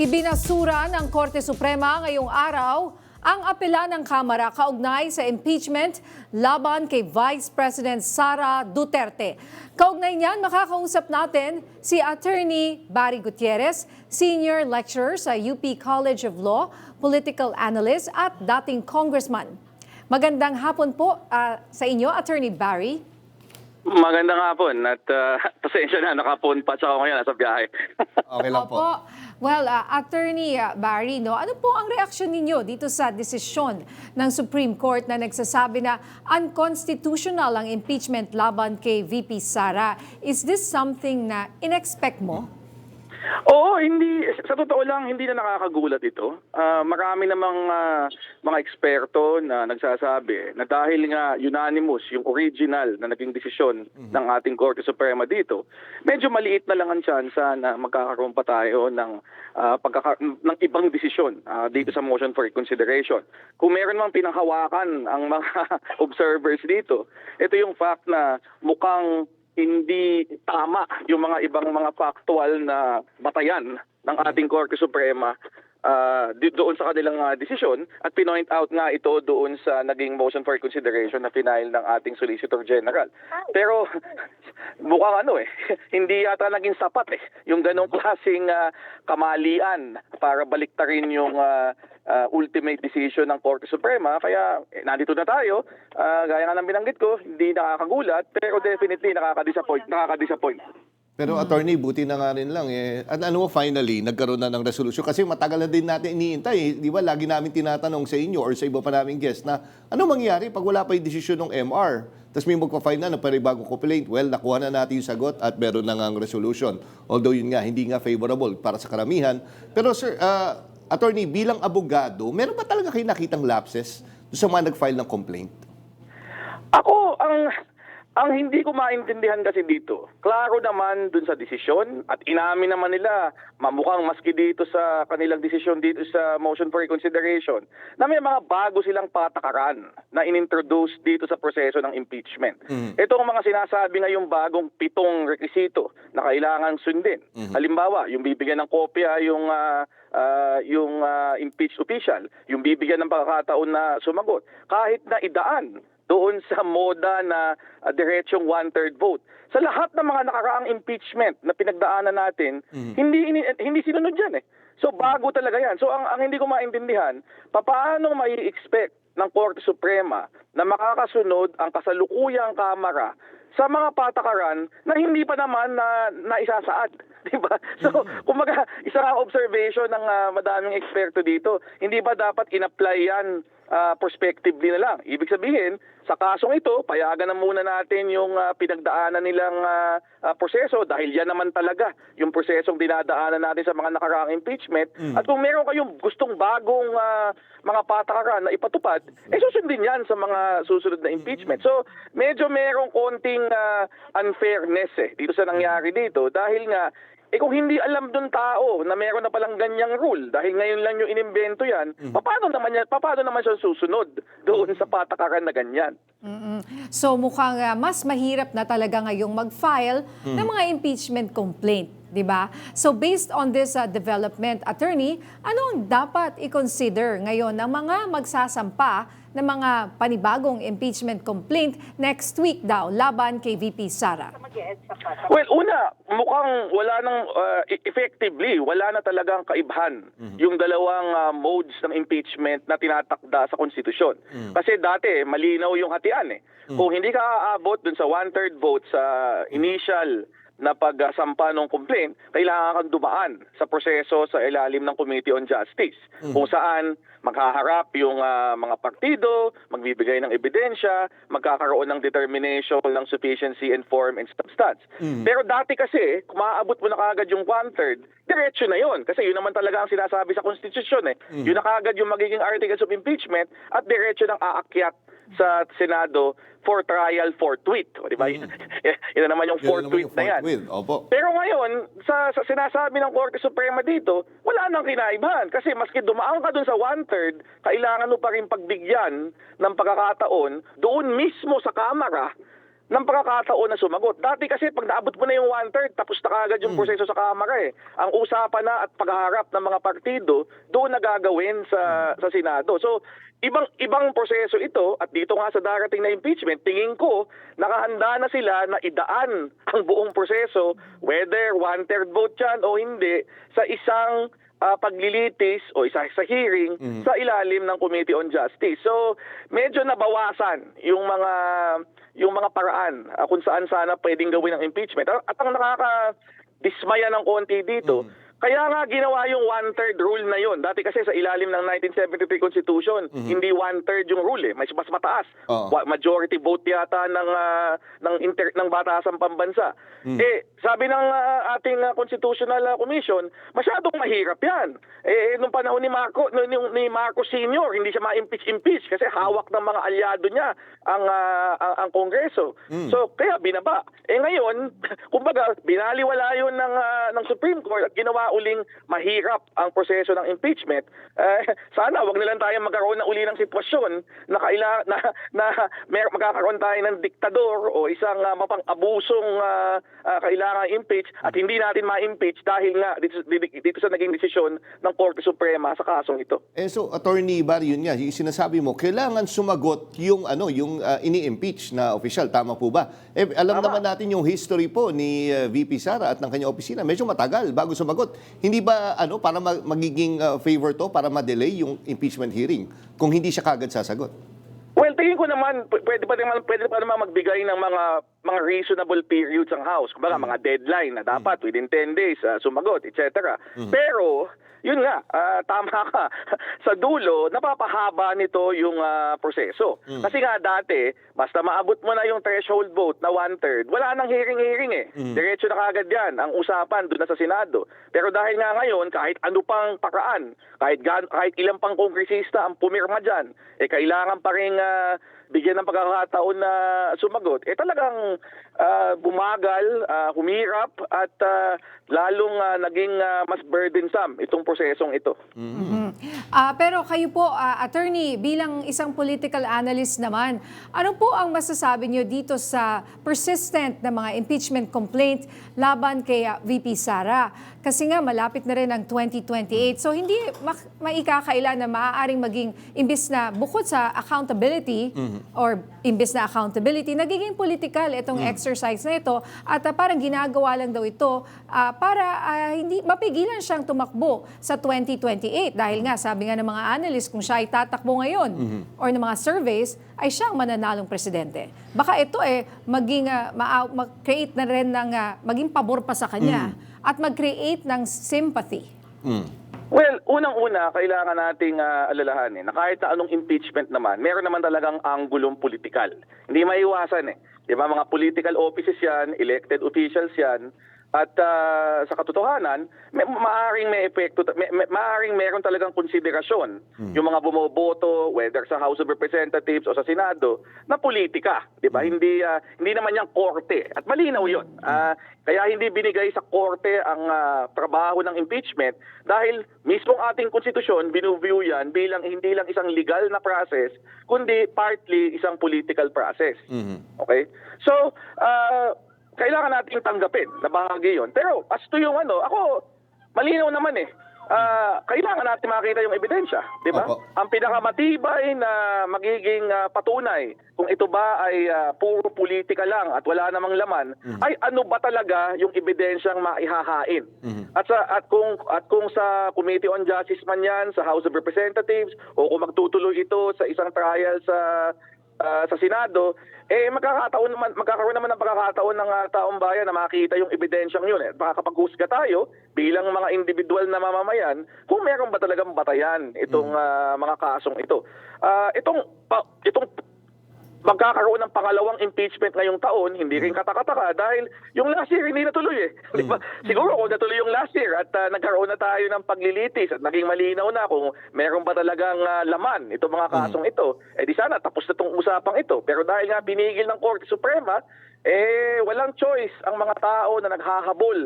Ibinasura ng Korte Suprema ngayong araw ang apela ng Kamara kaugnay sa impeachment laban kay Vice President Sara Duterte. Kaugnay niyan, makakausap natin si Attorney Barry Gutierrez, Senior Lecturer sa UP College of Law, Political Analyst at dating Congressman. Magandang hapon po sa inyo, Attorney Barry. Magandang hapon at pasensya na, nakapon pa ako ngayon, nasa biyahe. Okay lang po. Opo. Well, Attorney Barry, ano po ang reaksyon ninyo dito sa desisyon ng Supreme Court na nagsasabi na unconstitutional ang impeachment laban kay VP Sara? Is this something na in-expect mo? Oo, hindi. Sa totoo lang, hindi na nakakagulat ito. Marami namang mga eksperto na nagsasabi na dahil nga unanimous yung original na naging desisyon ng ating Korte Suprema dito, medyo maliit na lang ang tsansa na magkakaroon pa tayo ng ibang desisyon dito sa motion for reconsideration. Kung meron mang pinanghawakan ang mga observers dito, ito yung fact na mukhang hindi tama yung mga ibang mga factual na batayan ng ating Korte Suprema doon sa kanilang desisyon at pinoint out nga ito doon sa naging motion for reconsideration na final ng ating Solicitor General. Pero mukhang hindi yata naging sapat yung ganong klaseng kamalian para baliktarin yung ultimate decision ng Korte Suprema. Kaya nandito na tayo. Gaya nga ng binanggit ko, hindi nakakagulat pero definitely nakaka-disappoint. Pero attorney, buti na nga rin lang At finally, nagkaroon na ng resolusyon. Kasi matagal na din natin iniintay. Di ba, lagi namin tinatanong sa inyo or sa iba pa naming guest na ano mangyari pag wala pa yung desisyon ng MR? Tapos may magpa-file na ng panibagong complaint. Well, nakuha na natin yung sagot at meron na nga ang resolution. Although yun nga, hindi nga favorable para sa karamihan. Pero sir, attorney, bilang abogado, meron ba talaga kayo nakitang lapses sa mga nag-file ng complaint? Ako, ang hindi ko maintindihan kasi dito, klaro naman dun sa desisyon at inamin naman nila, mamukhang maski dito sa kanilang desisyon dito sa motion for reconsideration, na may mga bago silang patakaran na inintroduce dito sa proseso ng impeachment. Ito ang mga sinasabi ngayong bagong 7 rekisito na kailangan sundin. Halimbawa, yung bibigyan ng kopya yung impeached official, yung bibigyan ng pagkakataon na sumagot, kahit na idaan doon sa moda na diretsong 1/3 vote. Sa lahat ng mga nakaraang impeachment na pinagdaanan natin, hindi sinunod yan So bago talaga yan. So ang hindi ko maintindihan, paano mai-expect ng Korte Suprema na makakasunod ang kasalukuyang Kamara sa mga patakaran na hindi pa naman na isasaad, di ba? So, kumaga, isang observation ng madaming eksperto dito, hindi ba dapat in-apply yan prospectively na lang? Ibig sabihin, sa kasong ito, payagan na muna natin yung pinagdaanan nilang proseso dahil yan naman talaga yung prosesong dinadaanan natin sa mga nakaraang impeachment. At kung meron kayong gustong bagong mga patakaran na ipatupad, susundin yan sa mga susunod na impeachment. So, medyo merong konting unfairness dito sa nangyari dito dahil nga kung hindi alam dun tao na meron na palang ganyang rule dahil ngayon lang yung inimbento yan, paano naman siya susunod doon sa patakaran na ganyan? So mukhang mas mahirap na talaga ngayong mag-file ng mga impeachment complaint, di ba? So based on this development, attorney, ano ang dapat i-consider ngayon ng mga magsasampa ng mga panibagong impeachment complaint next week daw laban kay VP Sara? Well, una, mukhang wala nang effectively, wala na talagang kaibahan yung dalawang modes ng impeachment na tinatakda sa konstitusyon. Kasi dati, malinaw yung hatian Kung hindi ka aabot dun sa 1/3 vote sa initial na pagsampa ng complaint, kailangan kang dumaan sa proseso sa ilalim ng Committee on Justice, kung saan maghaharap yung mga partido, magbibigay ng ebidensya, magkakaroon ng determination ng sufficiency in form and substance. Pero dati kasi, kung maaabot mo na kagad yung 1/3, diretso na yon. Kasi yun naman talaga ang sinasabi sa konstitusyon Yun na kagad yung magiging articles of impeachment at diretso ng aakyat sa Senado for trial forthwith. O, diba? Yun na naman yung forthwith na yan. Opo. Pero ngayon, sa sinasabi ng Korte Suprema dito, wala nang kinaibahan. Kasi maski dumaan ka dun sa 1/3, kailangan mo pa rin pagbigyan ng pagkakataon doon mismo sa Kamara ng pagkakataon na sumagot. Dati kasi pag naabot mo na yung 1/3, tapos na kaagad yung proseso sa Kamara eh. Ang usapan na at paghaharap ng mga partido, doon na gagawin sa Senado. So, ibang proseso ito at dito nga sa darating na impeachment, tingin ko nakahanda na sila na idaan ang buong proseso, whether 1/3 vote yan o hindi, sa isang paglilitis o isa sa hearing sa ilalim ng Committee on Justice. So, medyo nabawasan yung mga paraan kung saan sana pwedeng gawin ang impeachment. At ang nakakadismaya ng konti dito, kaya nga ginawa yung 1/3 rule na yon. Dati kasi sa ilalim ng 1973 Constitution, hindi 1/3 yung rule eh. Mas mataas. Majority vote yata ng batasang pambansa. Eh, sabi ng ating Constitutional Commission, masyadong mahirap yan. Eh, nung panahon ni Marcos Sr., hindi siya ma-impeach kasi hawak ng mga alyado niya ang Kongreso. So, kaya binaba. Eh ngayon, kumbaga, binaliwala yun ng Supreme Court at ginawa uling mahirap ang proseso ng impeachment. Sana wag nilang tayo magkaroon na uli ng sitwasyon na magkakaroon tayo ng diktador o isang mapang-abusong kailangan impeach at hindi natin ma-impeach dahil nga dito sa naging desisyon ng Korte Suprema sa kasong ito. So Attorney Bar, yun nga, yung sinasabi mo, kailangan sumagot yung ini-impeach na official, tama po ba? Alam naman natin yung history po ni VP Sara at ng kanyang opisina, medyo matagal bago sumagot. Hindi ba para magiging favor to para ma-delay yung impeachment hearing kung hindi siya kagad sasagot? Well, tingin ko naman pwede pa naman magbigay ng mga reasonable periods ang House. Kumbaga mga deadline na dapat within 10 days sumagot, etc. Pero yun nga, tama ka. Sa dulo, napapahaba nito yung proseso. Kasi nga dati, basta maabot mo na yung threshold vote na 1/3, wala nang hearing eh. Diretso na kagad yan, ang usapan doon na sa Senado. Pero dahil nga ngayon, kahit ano pang paraan, kahit ilang pang kongresista ang pumirma dyan, kailangan pa rin bigyan ng pagkakataon na sumagot, talagang bumagal, humirap at lalong naging mas burdensome itong prosesong ito. Pero kayo po, attorney, bilang isang political analyst naman, ano po ang masasabi niyo dito sa persistent na mga impeachment complaint laban kay VP Sara? Kasi nga malapit na rin ang 2028. So hindi maikakaila na maaaring maging imbis na bukod sa accountability or imbis na accountability, nagiging political itong exercise na ito at parang ginagawa lang daw ito para hindi mapigilan siyang tumakbo sa 2028 dahil nga sabi nga ng mga analyst kung siya ay tatakbo ngayon or ng mga surveys ay siyang mananalong presidente. Baka ito maging mag-create na rin ng maging pabor pa sa kanya at mag-create ng sympathy. Well, unang-una, kailangan nating alalahanin na kahit na anong impeachment naman, meron naman talagang anggulong politikal. Hindi maiwasan eh. Di ba, mga political offices yan, elected officials yan, at sa katotohanan, maaring may epekto, maaring meron talagang konsiderasyon yung mga bumoboto, whether sa House of Representatives o sa Senado, na politika. Di ba? Hindi naman yung korte. At malinaw yun. Kaya hindi binigay sa korte ang trabaho ng impeachment dahil mismong ating konstitusyon binuview yan bilang hindi lang isang legal na process, kundi partly isang political process. Okay? So, kailangan nating tanggapin na bahagi yun. Pero as to yung ako, malinaw naman kailangan natin makita yung ebidensya, di ba? Ang pinakamatibay na magiging patunay kung ito ba ay puro politika lang at wala namang laman, ay ano ba talaga yung ebidensyang maihahain? At kung sa Committee on Justice man yan, sa House of Representatives, o kung magtutuloy ito sa isang trial sa Senado, magkakaroon naman ng pagkakataon ng taong bayan na makita yung ebidensyang yun. Makakapaghusga tayo bilang mga individual na mamamayan kung meron ba talagang batayan itong mga kasong ito. Itong magkakaroon ng pangalawang impeachment ngayong taon, hindi rin katakataka dahil yung last year hindi natuloy Di ba? Siguro kung natuloy yung last year at nagkaroon na tayo ng paglilitis at naging malinaw na kung meron ba talagang laman itong mga kasong ito, di sana tapos na itong usapang ito. Pero dahil nga binigil ng Korte Suprema, walang choice ang mga tao na naghahabol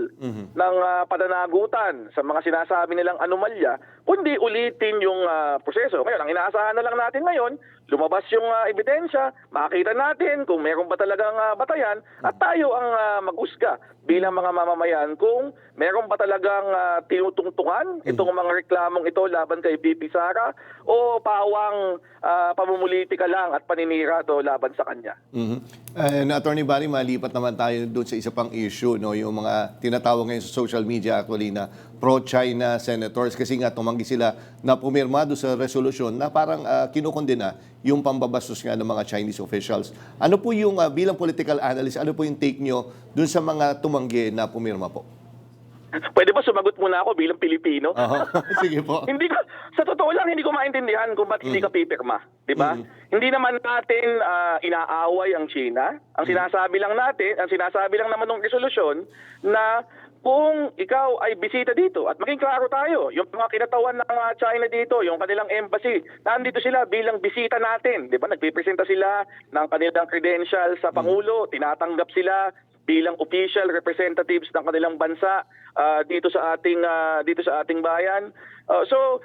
ng pananagutan sa mga sinasabi nilang anomalya, kundi ulitin yung proseso. Ngayon, ang inaasahan na lang natin ngayon, lumabas yung ebidensya, makita natin kung meron ba talagang batayan, at tayo ang mag-usga bilang mga mamamayan kung meron ba talagang tinutungtungan itong mga reklamong ito laban kay VP Sara o pawang pamumulitika lang at paninira to laban sa kanya. And Attorney Barry, malipat naman tayo doon sa isa pang issue, no? Yung mga tinatawag ngayon sa social media actually na pro-China senators kasi nga tumanggi sila na pumirma doon sa resolusyon na parang kinukondena yung pambabastos nga ng mga Chinese officials. Ano po yung bilang political analyst, ano po yung take nyo doon sa mga tumanggi na pumirma po? Pwede ba sumagot muna ako bilang Pilipino? Sige po. Hindi ko, sa totoo lang, hindi ko maintindihan kung ba't hindi ka pipirma. Di ba? Hindi naman natin inaaway ang China. Ang sinasabi lang naman ng resolusyon na kung ikaw ay bisita dito, at maging klaro tayo, yung mga kinatawan ng China dito, yung kanilang embassy, nandito sila bilang bisita natin. Di ba? Nagpipresenta sila ng kanilang credentials sa Pangulo, tinatanggap sila bilang official representatives ng kanilang bansa dito sa ating bayan. So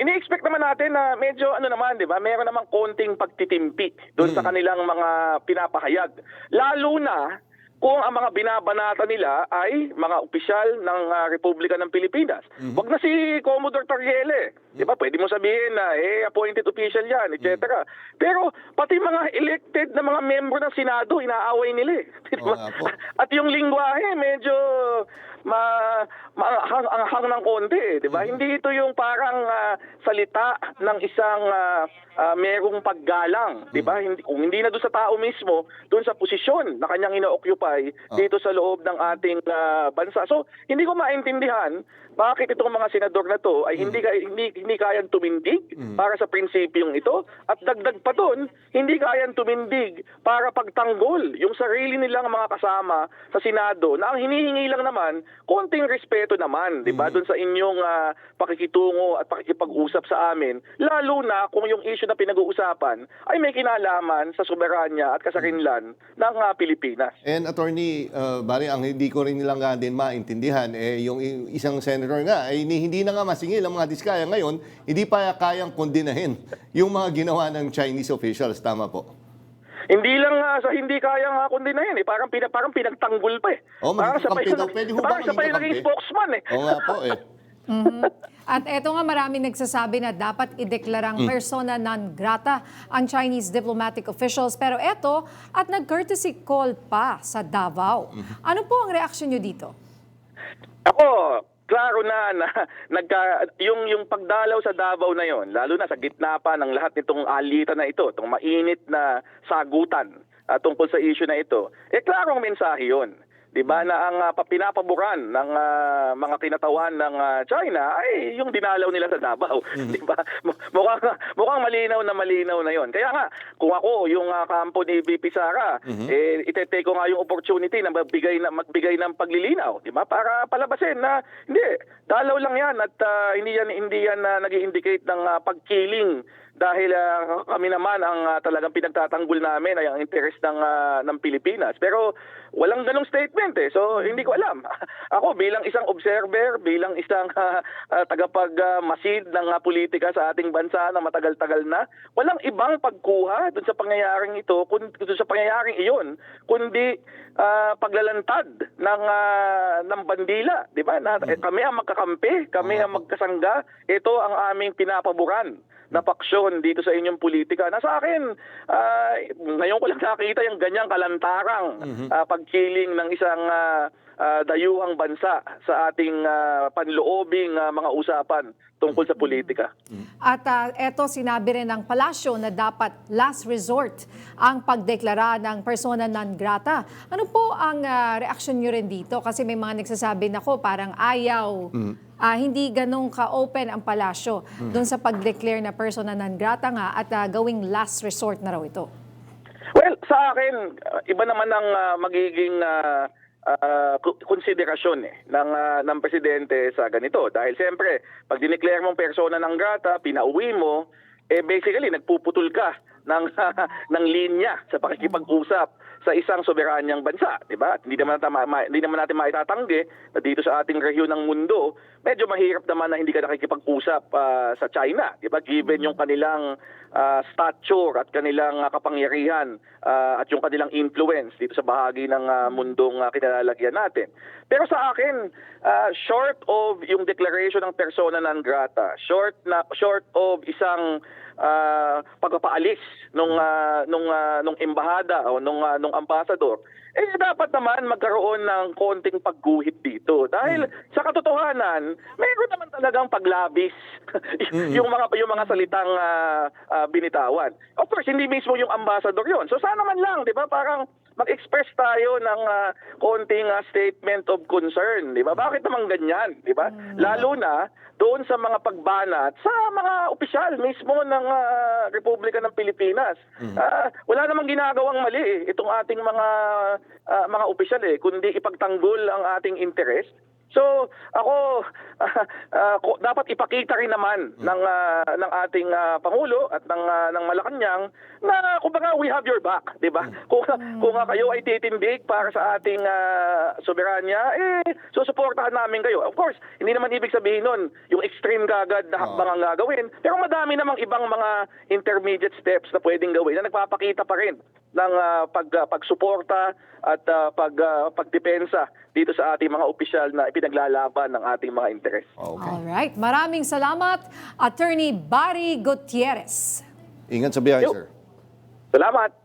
ini-expect naman natin na medyo naman, 'di ba? Meron namang konting pagtitimpi doon sa kanilang mga pinapahayag. Lalo na kung ang mga binabanata nila ay mga opisyal ng Republika ng Pilipinas. Wag na si Commodore Tarriele. Di ba? Pwede mo sabihin na appointed official yan, etc. Pero pati mga elected na mga membro ng Senado, inaaway nila. Diba? At yung lingwahe, medyo anghang ng konti. Di ba? Hindi ito yung parang salita ng isang merong paggalang. Di ba? Kung hindi na doon sa tao mismo, doon sa posisyon na kanyang ina-occupy dito sa loob ng ating bansa. So, hindi ko maintindihan bakit itong mga senador na to ay hindi kayang tumindig para sa prinsipyong ito, at dagdag pa doon, hindi kayang tumindig para pagtanggol yung sarili nilang mga kasama sa Senado na ang hinihingi lang naman konting respeto naman, 'di ba, doon sa inyong pakikitungo at pakikipag-usap sa amin, lalo na kung yung issue na pinag-uusapan ay may kinalaman sa soberanya at kasarinlan ng Pilipinas. And Attorney Barry, ang hindi ko rin nilang nga din maintindihan, yung isang senator nga, hindi na nga masingil ang mga diskaya ngayon, hindi pa kayang kondinahin yung mga ginawa ng Chinese officials. Tama po? Hindi lang sa hindi kayang kondinahin. Parang pinagtanggol pa eh. Parang siya pa yung naging spokesman eh. Oo nga po eh. At eto nga, maraming nagsasabi na dapat ideklarang persona non grata ang Chinese diplomatic officials. Pero eto, at nag-courtesy call pa sa Davao. Ano po ang reaksyon nyo dito? Ako, klaro na yung pagdalaw sa Davao na yon, lalo na sa gitna pa ng lahat nitong alitan na ito, itong mainit na sagutan tungkol sa issue na ito, klarong mensahe yon. 'Di ba, na ang pinapaboran ng mga kinatawan ng China ay yung dinalaw nila sa Davao, 'di ba? Mukhang malinaw na 'yon. Kaya nga, kung ako yung kampo ni VP Sara, itetake ko nga yung opportunity na magbigay ng paglilinaw, 'di ba? Para palabasin na hindi, dalaw lang 'yan at hindi yan nag-i-indicate ng pagkiling. Dahil kami naman ang talagang pinagtatanggol namin ay ang interes ng Pilipinas. Pero walang ganong statement eh. So hindi ko alam. Ako bilang isang observer, bilang isang tagapagmasid ng politika sa ating bansa na matagal-tagal na, walang ibang pagkuha dun sa pangyayaring ito, dun sa pangyayaring iyon, kundi paglalantad ng bandila, di ba? Kami ang magkakampi, kami ang magkasangga. Ito ang aming pinapaboran na paksyon dito sa inyong politika. Na sa akin, ngayon ko lang nakita yung ganyang kalantarang pagkiling ng isang dayuhang bansa sa ating panloobing mga usapan tungkol sa politika. At eto, sinabi rin ng palasyo na dapat last resort ang pagdeklara ng persona non grata. Ano po ang reaksyon nyo rin dito? Kasi may mga nagsasabi na parang ayaw, hindi ganun ka-open ang palasyo doon sa pag-declare na persona non grata nga at gawing last resort na raw ito. Well, sa akin, iba naman ang magiging konsiderasyon ng presidente sa ganito. Dahil siyempre, pag dineclare mong persona non grata, pinauwi mo, basically nagpuputol ka ng ng linya sa pakikipag-usap sa isang soberanyang bansa, di ba? Hindi naman natin maitatanggi na dito sa ating rehiyon ng mundo, medyo mahirap naman na hindi ka nakikipag-usap sa China, di ba? Given yung kanilang stature at kanilang kapangyarihan at yung kanilang influence dito sa bahagi ng mundong kinalalagyan natin. Pero sa akin, short of yung declaration ng persona non grata, short of isang pagpapaalis nung embahada o nung ambassador, dapat naman magkaroon ng konting pagguhit dito. Dahil sa katotohanan, mayroon naman talagang paglabis yung mga salitang binitawan. Of course, hindi mismo yung ambassador yon. So sana man lang, 'di ba? Parang mag-express tayo ng konting statement of concern, 'di ba? Bakit naman ganyan, 'di ba? Lalo na doon sa mga pagbanat sa mga opisyal mismo ng Republika ng Pilipinas. Wala namang ginagawang mali itong ating mga opisyal kundi ipagtanggol ang ating interes. So, ako dapat ipakita rin naman ng ating pangulo at ng Malacanang na kumbaga we have your back, 'di ba? Kung kayo ay titindig para sa ating soberanya, susuportahan namin kayo. Of course, hindi naman ibig sabihin nun yung extreme kagad na hakbang ang gagawin, pero madami namang ibang mga intermediate steps na pwedeng gawin na nagpapakita pa rin ng pagsuporta at pagdepensa dito sa ating mga opisyal na ipinaglalaban ng ating mga interes. Okay. Alright, maraming salamat, Attorney Barry Gutierrez. Ingat sa biyahe, Yo. sir. Salamat!